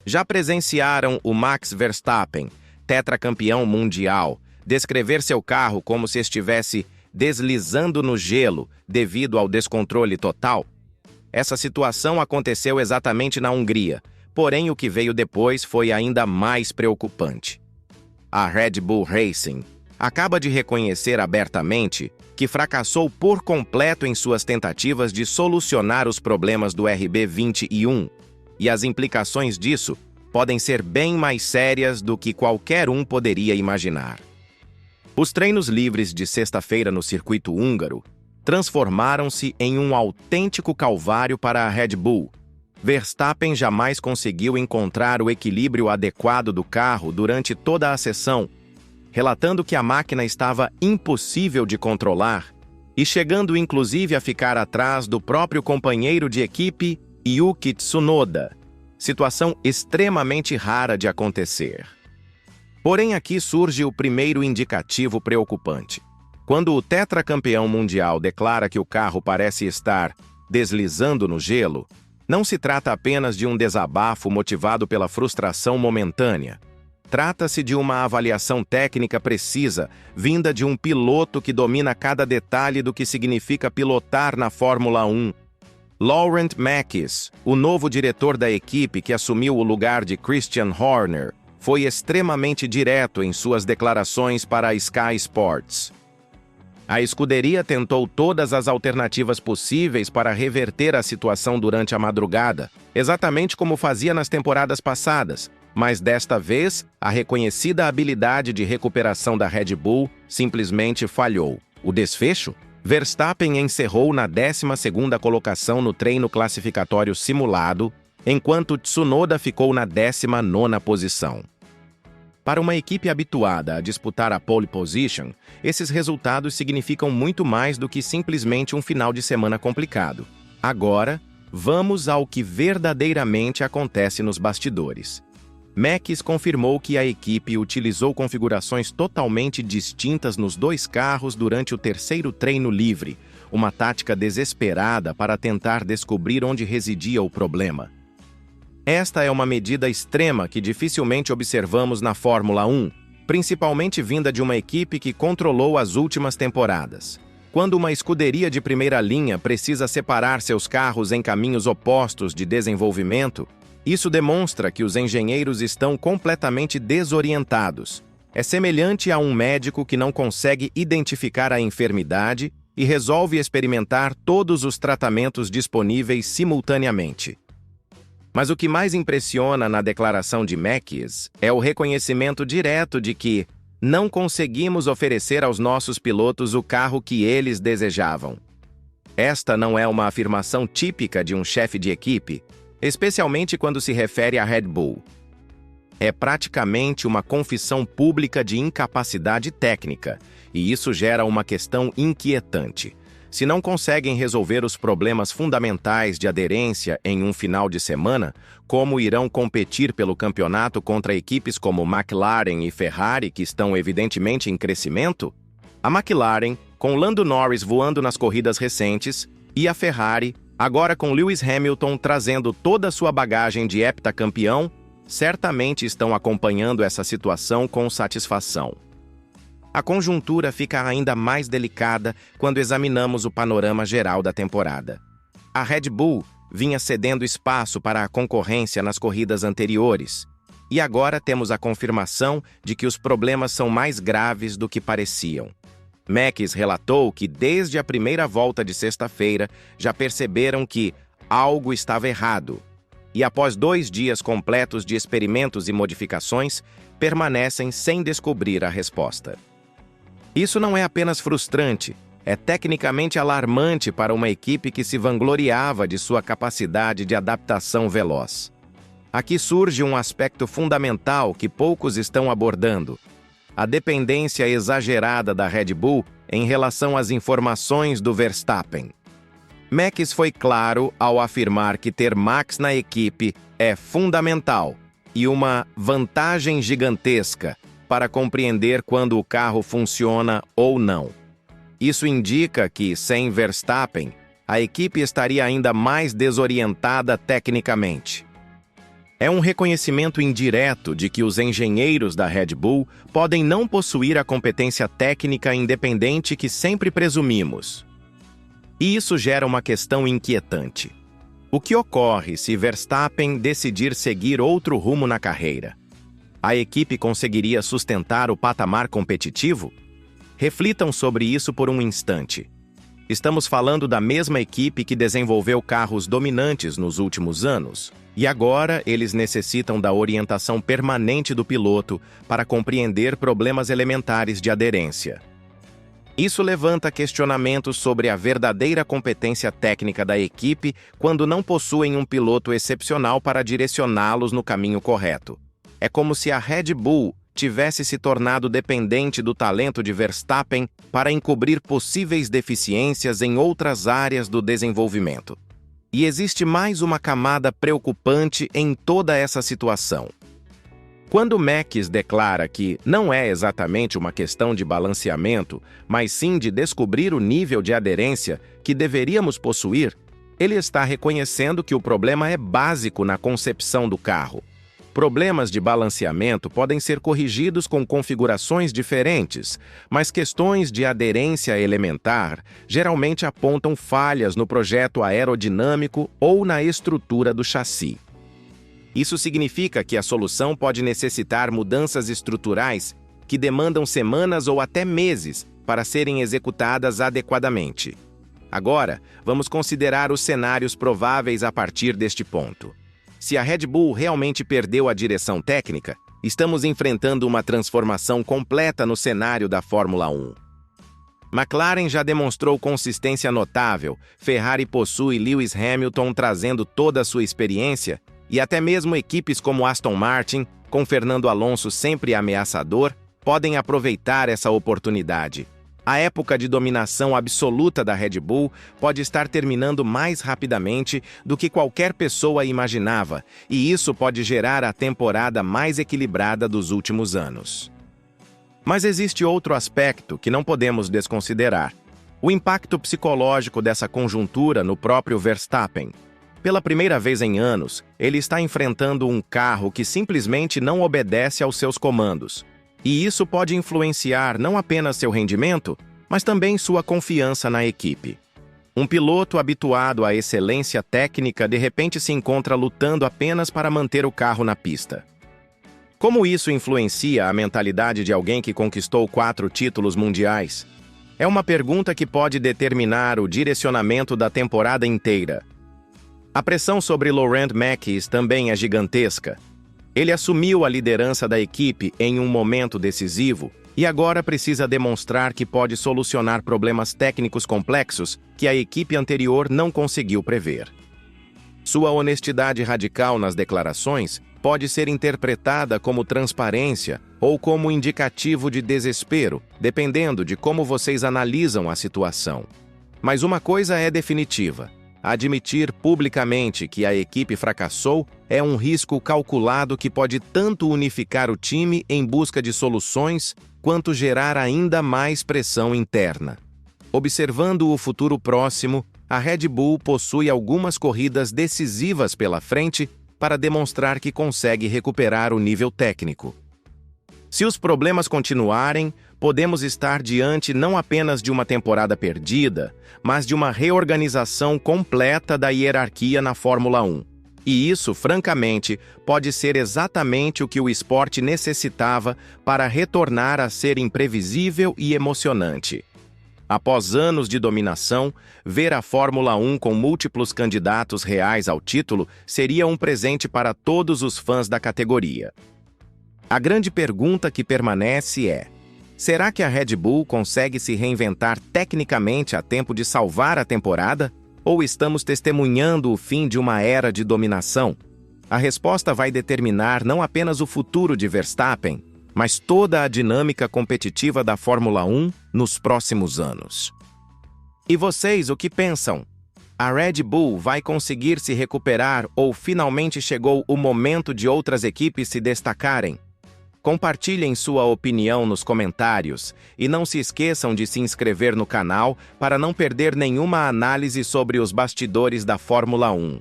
Já presenciaram o Max Verstappen, tetracampeão mundial, descrever seu carro como se estivesse deslizando no gelo devido ao descontrole total? Essa situação aconteceu exatamente na Hungria, porém o que veio depois foi ainda mais preocupante. A Red Bull Racing acaba de reconhecer abertamente que fracassou por completo em suas tentativas de solucionar os problemas do RB21, e as implicações disso podem ser bem mais sérias do que qualquer um poderia imaginar. Os treinos livres de sexta-feira no circuito húngaro transformaram-se em um autêntico calvário para a Red Bull. Verstappen jamais conseguiu encontrar o equilíbrio adequado do carro durante toda a sessão, relatando que a máquina estava impossível de controlar e chegando inclusive a ficar atrás do próprio companheiro de equipe, Yuki Tsunoda, situação extremamente rara de acontecer. Porém, aqui surge o primeiro indicativo preocupante. Quando o tetracampeão mundial declara que o carro parece estar deslizando no gelo, não se trata apenas de um desabafo motivado pela frustração momentânea. Trata-se de uma avaliação técnica precisa, vinda de um piloto que domina cada detalhe do que significa pilotar na Fórmula 1. Laurent Mekies, o novo diretor da equipe que assumiu o lugar de Christian Horner, foi extremamente direto em suas declarações para a Sky Sports. A escuderia tentou todas as alternativas possíveis para reverter a situação durante a madrugada, exatamente como fazia nas temporadas passadas, mas desta vez, a reconhecida habilidade de recuperação da Red Bull simplesmente falhou. O desfecho? Verstappen encerrou na 12ª colocação no treino classificatório simulado, enquanto Tsunoda ficou na 19ª posição. Para uma equipe habituada a disputar a pole position, esses resultados significam muito mais do que simplesmente um final de semana complicado. Agora, vamos ao que verdadeiramente acontece nos bastidores. Mekies confirmou que a equipe utilizou configurações totalmente distintas nos dois carros durante o terceiro treino livre, uma tática desesperada para tentar descobrir onde residia o problema. Esta é uma medida extrema que dificilmente observamos na Fórmula 1, principalmente vinda de uma equipe que controlou as últimas temporadas. Quando uma escuderia de primeira linha precisa separar seus carros em caminhos opostos de desenvolvimento, isso demonstra que os engenheiros estão completamente desorientados. É semelhante a um médico que não consegue identificar a enfermidade e resolve experimentar todos os tratamentos disponíveis simultaneamente. Mas o que mais impressiona na declaração de Mekies é o reconhecimento direto de que não conseguimos oferecer aos nossos pilotos o carro que eles desejavam. Esta não é uma afirmação típica de um chefe de equipe, especialmente quando se refere à Red Bull. É praticamente uma confissão pública de incapacidade técnica, e isso gera uma questão inquietante. Se não conseguem resolver os problemas fundamentais de aderência em um final de semana, como irão competir pelo campeonato contra equipes como McLaren e Ferrari, que estão evidentemente em crescimento? A McLaren, com Lando Norris voando nas corridas recentes, e a Ferrari, agora com Lewis Hamilton trazendo toda a sua bagagem de heptacampeão, certamente estão acompanhando essa situação com satisfação. A conjuntura fica ainda mais delicada quando examinamos o panorama geral da temporada. A Red Bull vinha cedendo espaço para a concorrência nas corridas anteriores, e agora temos a confirmação de que os problemas são mais graves do que pareciam. Mekies relatou que desde a primeira volta de sexta-feira já perceberam que algo estava errado, e após 2 dias completos de experimentos e modificações, permanecem sem descobrir a resposta. Isso não é apenas frustrante, é tecnicamente alarmante para uma equipe que se vangloriava de sua capacidade de adaptação veloz. Aqui surge um aspecto fundamental que poucos estão abordando: a dependência exagerada da Red Bull em relação às informações do Verstappen. Mekies foi claro ao afirmar que ter Max na equipe é fundamental e uma vantagem gigantesca para compreender quando o carro funciona ou não. Isso indica que, sem Verstappen, a equipe estaria ainda mais desorientada tecnicamente. É um reconhecimento indireto de que os engenheiros da Red Bull podem não possuir a competência técnica independente que sempre presumimos. E isso gera uma questão inquietante. O que ocorre se Verstappen decidir seguir outro rumo na carreira? A equipe conseguiria sustentar o patamar competitivo? Reflitam sobre isso por um instante. Estamos falando da mesma equipe que desenvolveu carros dominantes nos últimos anos, e agora eles necessitam da orientação permanente do piloto para compreender problemas elementares de aderência. Isso levanta questionamentos sobre a verdadeira competência técnica da equipe quando não possuem um piloto excepcional para direcioná-los no caminho correto. É como se a Red Bull tivesse se tornado dependente do talento de Verstappen para encobrir possíveis deficiências em outras áreas do desenvolvimento. E existe mais uma camada preocupante em toda essa situação. Quando Max declara que não é exatamente uma questão de balanceamento, mas sim de descobrir o nível de aderência que deveríamos possuir, ele está reconhecendo que o problema é básico na concepção do carro. Problemas de balanceamento podem ser corrigidos com configurações diferentes, mas questões de aderência elementar geralmente apontam falhas no projeto aerodinâmico ou na estrutura do chassi. Isso significa que a solução pode necessitar mudanças estruturais que demandam semanas ou até meses para serem executadas adequadamente. Agora, vamos considerar os cenários prováveis a partir deste ponto. Se a Red Bull realmente perdeu a direção técnica, estamos enfrentando uma transformação completa no cenário da Fórmula 1. McLaren já demonstrou consistência notável, Ferrari possui Lewis Hamilton trazendo toda a sua experiência, e até mesmo equipes como Aston Martin, com Fernando Alonso sempre ameaçador, podem aproveitar essa oportunidade. A época de dominação absoluta da Red Bull pode estar terminando mais rapidamente do que qualquer pessoa imaginava, e isso pode gerar a temporada mais equilibrada dos últimos anos. Mas existe outro aspecto que não podemos desconsiderar: o impacto psicológico dessa conjuntura no próprio Verstappen. Pela primeira vez em anos, ele está enfrentando um carro que simplesmente não obedece aos seus comandos. E isso pode influenciar não apenas seu rendimento, mas também sua confiança na equipe. Um piloto habituado à excelência técnica de repente se encontra lutando apenas para manter o carro na pista. Como isso influencia a mentalidade de alguém que conquistou 4 títulos mundiais? É uma pergunta que pode determinar o direcionamento da temporada inteira. A pressão sobre Laurent Max também é gigantesca. Ele assumiu a liderança da equipe em um momento decisivo e agora precisa demonstrar que pode solucionar problemas técnicos complexos que a equipe anterior não conseguiu prever. Sua honestidade radical nas declarações pode ser interpretada como transparência ou como indicativo de desespero, dependendo de como vocês analisam a situação. Mas uma coisa é definitiva: admitir publicamente que a equipe fracassou é um risco calculado que pode tanto unificar o time em busca de soluções, quanto gerar ainda mais pressão interna. Observando o futuro próximo, a Red Bull possui algumas corridas decisivas pela frente para demonstrar que consegue recuperar o nível técnico. Se os problemas continuarem, podemos estar diante não apenas de uma temporada perdida, mas de uma reorganização completa da hierarquia na Fórmula 1. E isso, francamente, pode ser exatamente o que o esporte necessitava para retornar a ser imprevisível e emocionante. Após anos de dominação, ver a Fórmula 1 com múltiplos candidatos reais ao título seria um presente para todos os fãs da categoria. A grande pergunta que permanece é: será que a Red Bull consegue se reinventar tecnicamente a tempo de salvar a temporada? Ou estamos testemunhando o fim de uma era de dominação? A resposta vai determinar não apenas o futuro de Verstappen, mas toda a dinâmica competitiva da Fórmula 1 nos próximos anos. E vocês, o que pensam? A Red Bull vai conseguir se recuperar ou finalmente chegou o momento de outras equipes se destacarem? Compartilhem sua opinião nos comentários e não se esqueçam de se inscrever no canal para não perder nenhuma análise sobre os bastidores da Fórmula 1.